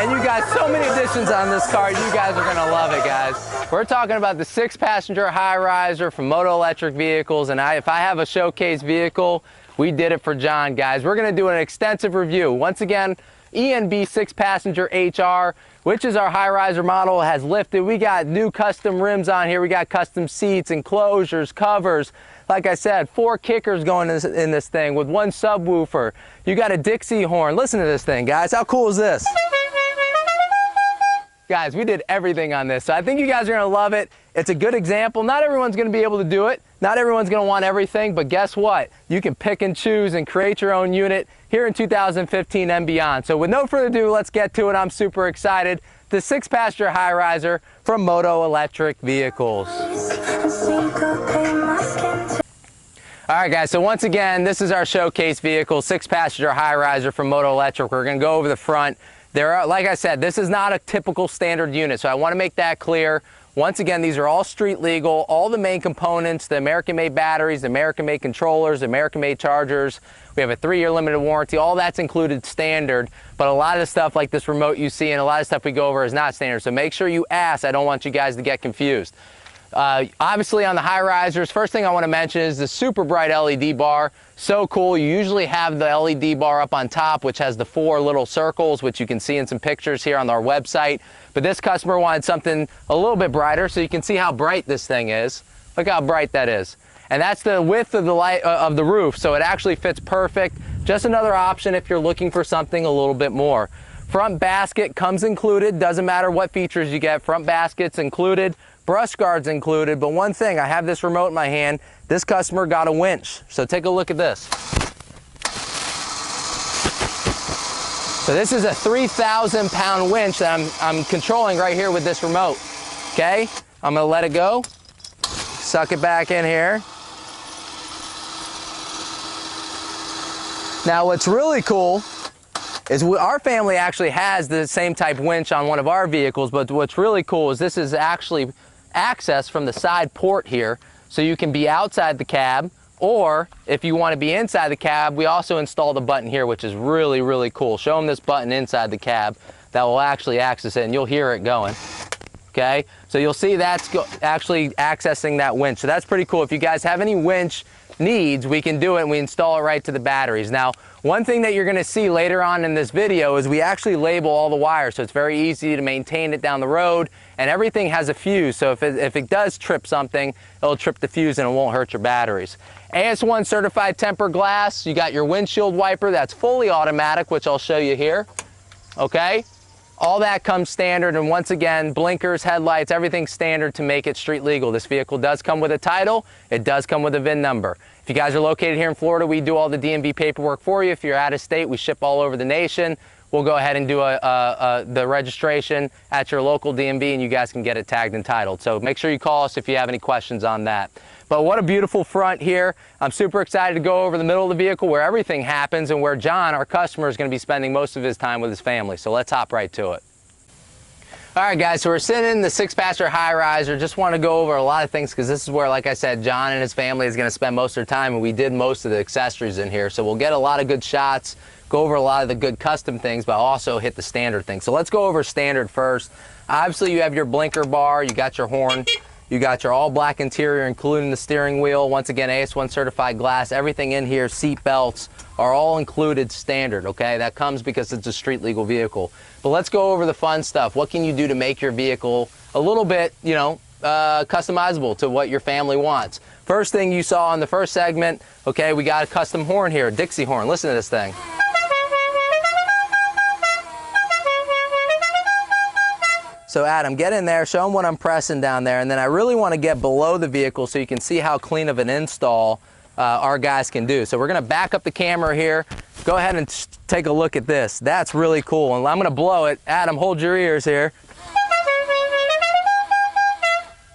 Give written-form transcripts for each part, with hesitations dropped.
And you got so many additions on this car. You guys are gonna love it, guys. We're talking about the 6-passenger high-riser from Moto Electric Vehicles, and if I have a showcase vehicle, we did it for John, guys. We're gonna do an extensive review. Once again, ENB 6-passenger HR, which is our high-riser model, has lifted. We got new custom rims on here. We got custom seats, enclosures, covers. Like I said, 4 kickers going in this thing with 1 subwoofer. You got a Dixie horn. Listen to this thing, guys. How cool is this? Guys, we did everything on this, so I think you guys are gonna love it. It's a good example. Not everyone's gonna be able to do it. Not everyone's gonna want everything, but guess what? You can pick and choose and create your own unit here in 2015 and beyond. So with no further ado, let's get to it. I'm super excited. The 6-passenger high-riser from Moto Electric Vehicles. All right, guys, so once again, this is our showcase vehicle, 6-passenger high-riser from Moto Electric. We're gonna go over the front. Like I said, this is not a typical standard unit, so I want to make that clear. Once again, these are all street legal. All the main components, the American-made batteries, the American-made controllers, the American-made chargers. We have a 3-year limited warranty. All that's included standard, but a lot of the stuff like this remote you see and a lot of stuff we go over is not standard, so make sure you ask. I don't want you guys to get confused. Obviously on the high risers, first thing I want to mention is the super bright LED bar. So cool. You usually have the LED bar up on top, which has the 4 little circles, which you can see in some pictures here on our website. But this customer wanted something a little bit brighter, so you can see how bright this thing is. Look how bright that is. And that's the width of the light of the roof, so it actually fits perfect. Just another option if you're looking for something a little bit more. Front basket comes included. Doesn't matter what features you get. Front basket's included. Brush guards included, but one thing, I have this remote in my hand. This customer got a winch, so take a look at this. So this is a 3,000-pound winch that I'm controlling right here with this remote, okay? I'm gonna let it go, suck it back in here. Now what's really cool is our family actually has the same type winch on one of our vehicles, but what's really cool is this is actually access from the side port here, so you can be outside the cab, or if you want to be inside the cab, we also installed a button here, which is really, really cool. Show them this button inside the cab that will actually access it, and you'll hear it going. Okay, so you'll see that's actually accessing that winch. So that's pretty cool. If you guys have any winch needs, we can do it and we install it right to the batteries. Now, one thing that you're going to see later on in this video is we actually label all the wires, so it's very easy to maintain it down the road, and everything has a fuse, so if it does trip something, it'll trip the fuse and it won't hurt your batteries. AS1 certified tempered glass. You got your windshield wiper that's fully automatic, which I'll show you here. Okay, all that comes standard, and once again, blinkers, headlights, everything's standard to make it street legal. This vehicle does come with a title. It does come with a VIN number. If you guys are located here in Florida, we do all the DMV paperwork for you. If you're out of state, we ship all over the nation. We'll go ahead and do the registration at your local DMV, and you guys can get it tagged and titled. So make sure you call us if you have any questions on that. But what a beautiful front here. I'm super excited to go over the middle of the vehicle where everything happens and where John, our customer, is going to be spending most of his time with his family. So let's hop right to it. All right, guys, so we're sitting in the 6-passenger high-riser. Just want to go over a lot of things because this is where, like I said, John and his family is going to spend most of their time, and we did most of the accessories in here. So we'll get a lot of good shots, go over a lot of the good custom things, but also hit the standard things. So let's go over standard first. Obviously, you have your blinker bar, you got your horn, you got your all-black interior, including the steering wheel. Once again, AS1 certified glass. Everything in here, seat belts, are all included standard, okay? That comes because it's a street legal vehicle. But let's go over the fun stuff. What can you do to make your vehicle a little bit, you know, customizable to what your family wants? First thing you saw in the first segment, okay, we got a custom horn here, a Dixie horn. Listen to this thing. So Adam, get in there, show them what I'm pressing down there, and then I really want to get below the vehicle so you can see how clean of an install our guys can do. So we're going to back up the camera here. Go ahead and take a look at this. That's really cool. And I'm going to blow it. Adam, hold your ears here.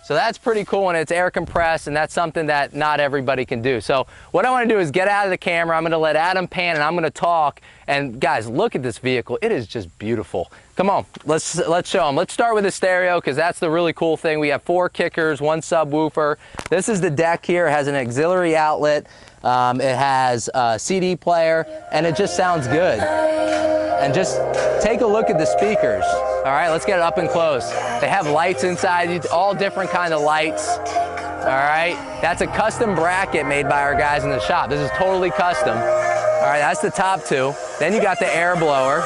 So that's pretty cool, and it's air compressed, and that's something that not everybody can do. So what I want to do is get out of the camera. I'm going to let Adam pan, and I'm going to talk. And guys, look at this vehicle. It is just beautiful. Come on, let's show them. Let's start with the stereo because that's the really cool thing. We have 4 kickers, 1 subwoofer. This is the deck here. It has an auxiliary outlet. It has a CD player, and it just sounds good. and just take a look at the speakers. All right, let's get it up and close. They have lights inside, all different kind of lights. All right, that's a custom bracket made by our guys in the shop. This is totally custom. All right, that's the top two. Then you got the air blower.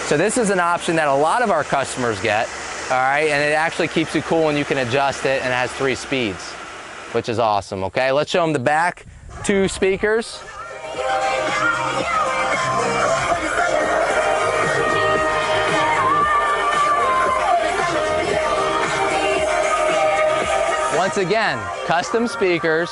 So this is an option that a lot of our customers get. All right, and it actually keeps you cool and you can adjust it, and it has 3 speeds, which is awesome. Okay, let's show them the back 2 speakers. Once again, custom speakers,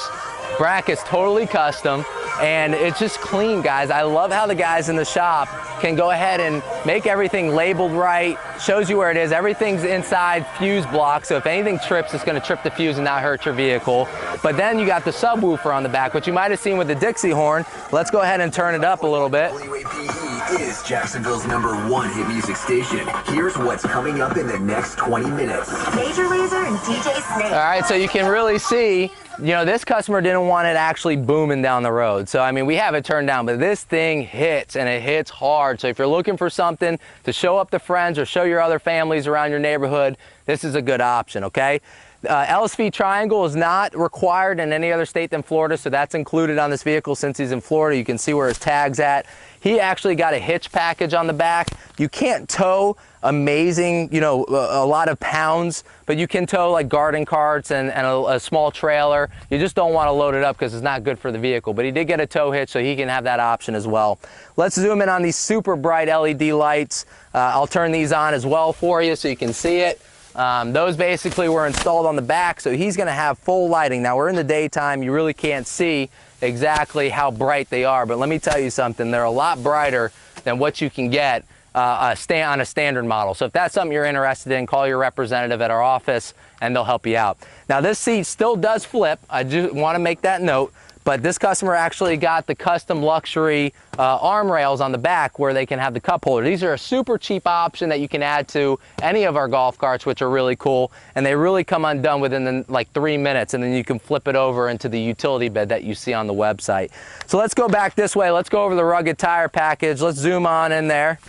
brackets totally custom, and it's just clean, guys. I love how the guys in the shop can go ahead and make everything labeled right, shows you where it is. Everything's inside fuse block, so if anything trips, it's gonna trip the fuse and not hurt your vehicle. But then you got the subwoofer on the back, which you might have seen with the Dixie horn. Let's go ahead and turn it up a little bit. WAPE is Jacksonville's #1 hit music station. Here's what's coming up in the next 20 minutes. Major Lazer and DJ Snake. All right, so you can really see, you know, this customer didn't want it actually booming down the road. So, I mean, we have it turned down, but this thing hits, and it hits hard. So if you're looking for something to show up to friends or show your other families around your neighborhood, this is a good option, okay? LSV triangle is not required in any other state than Florida, so that's included on this vehicle since he's in Florida. You can see where his tag's at. He actually got a hitch package on the back. You can't tow amazing, you know, a lot of pounds, but you can tow like garden carts and a small trailer. You just don't want to load it up because it's not good for the vehicle. But he did get a tow hitch, so he can have that option as well. Let's zoom in on these super bright LED lights. I'll turn these on as well for you so you can see it. Those basically were installed on the back, so he's going to have full lighting. Now, we're in the daytime. You really can't see exactly how bright they are, but let me tell you something. They're a lot brighter than what you can get on a standard model. So if that's something you're interested in, call your representative at our office and they'll help you out. Now, this seat still does flip. I just want to make that note. But this customer actually got the custom luxury arm rails on the back where they can have the cup holder. These are a super cheap option that you can add to any of our golf carts, which are really cool. And they really come undone within like 3 minutes, and then you can flip it over into the utility bed that you see on the website. So let's go back this way. Let's go over the rugged tire package. Let's zoom on in there.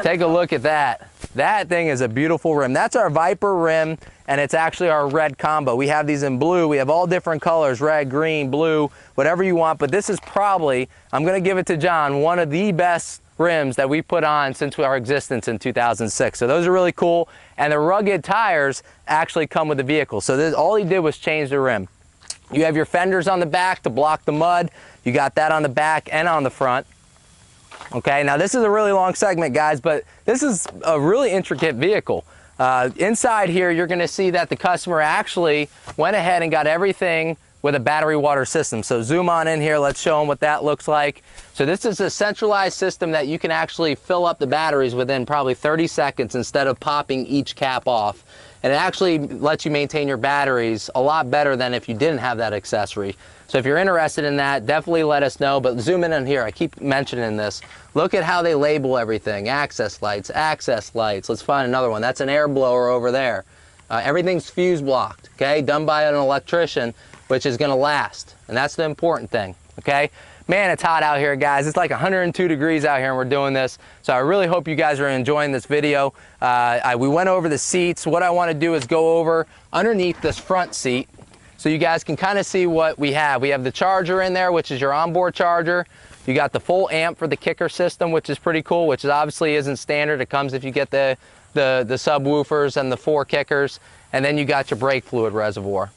Take a look at that. That thing is a beautiful rim. That's our Viper rim, and it's actually our red combo. We have these in blue. We have all different colors, red, green, blue, whatever you want. But this is probably, I'm going to give it to John, one of the best rims that we put on since our existence in 2006. So those are really cool. And the rugged tires actually come with the vehicle. So this, all he did was change the rim. You have your fenders on the back to block the mud. You got that on the back and on the front. Okay, now this is a really long segment, guys, but this is a really intricate vehicle. Inside here, you're going to see that the customer actually went ahead and got everything with a battery water system. So zoom on in here. Let's show them what that looks like. So this is a centralized system that you can actually fill up the batteries within probably 30 seconds instead of popping each cap off. And it actually lets you maintain your batteries a lot better than if you didn't have that accessory. So if you're interested in that, definitely let us know. But zoom in here. I keep mentioning this. Look at how they label everything. Access lights, access lights. Let's find another one. That's an air blower over there. Everything's fuse blocked, okay? Done by an electrician, which is going to last. And that's the important thing, okay? Man, it's hot out here, guys. It's like 102 degrees out here and we're doing this. So I really hope you guys are enjoying this video. We went over the seats. What I want to do is go over underneath this front seat so you guys can kind of see what we have. We have the charger in there, which is your onboard charger. You got the full amp for the kicker system, which is pretty cool, which obviously isn't standard. It comes if you get the subwoofers and the 4 kickers. And then you got your brake fluid reservoir.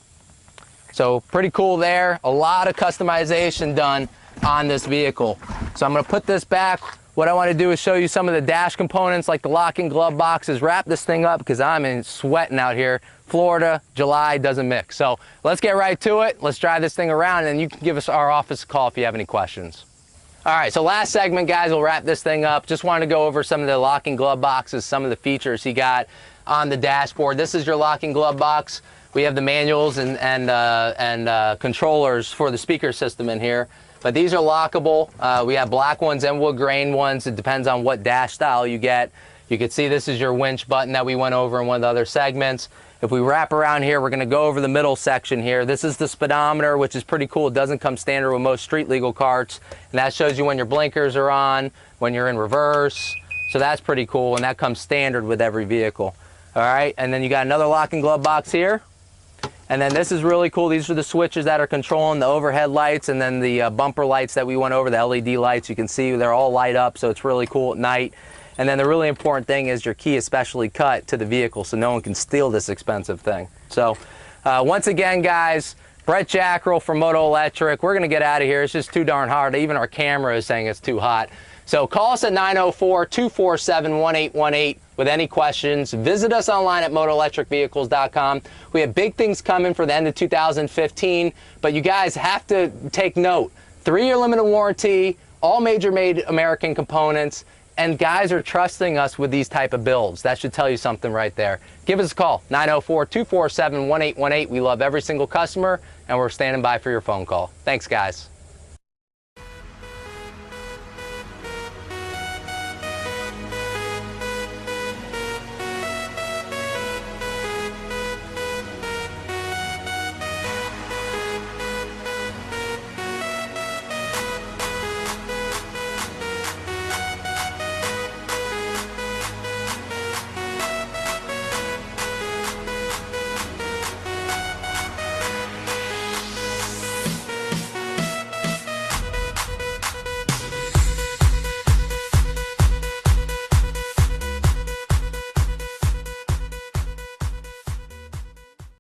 So pretty cool there. A lot of customization done on this vehicle. So I'm going to put this back. What I want to do is show you some of the dash components like the locking glove boxes. Wrap this thing up because I'm sweating out here. Florida, July doesn't mix. So let's get right to it. Let's drive this thing around and you can give us our office a call if you have any questions. All right, so last segment, guys, we'll wrap this thing up. Just wanted to go over some of the locking glove boxes, some of the features he got on the dashboard. This is your locking glove box. We have the manuals and controllers for the speaker system in here. But these are lockable. We have black ones and wood grain ones. It depends on what dash style you get. You can see this is your winch button that we went over in one of the other segments. If we wrap around here, we're going to go over the middle section here. This is the speedometer, which is pretty cool. It doesn't come standard with most street legal carts. And that shows you when your blinkers are on, when you're in reverse. So that's pretty cool, and that comes standard with every vehicle. All right, and then you got another lock and glove box here. And then this is really cool. These are the switches that are controlling the overhead lights and then the bumper lights that we went over, the LED lights. You can see they're all light up, so it's really cool at night. And then the really important thing is your key is specially cut to the vehicle so no one can steal this expensive thing. So once again, guys, Brett Jackrell from Moto Electric. We're going to get out of here. It's just too darn hard. Even our camera is saying it's too hot. So call us at 904-247-1818 with any questions. Visit us online at motoelectricvehicles.com. We have big things coming for the end of 2015, but you guys have to take note. 3-year limited warranty, all major made American components, and guys are trusting us with these type of builds. That should tell you something right there. Give us a call, 904-247-1818. We love every single customer, and we're standing by for your phone call. Thanks, guys.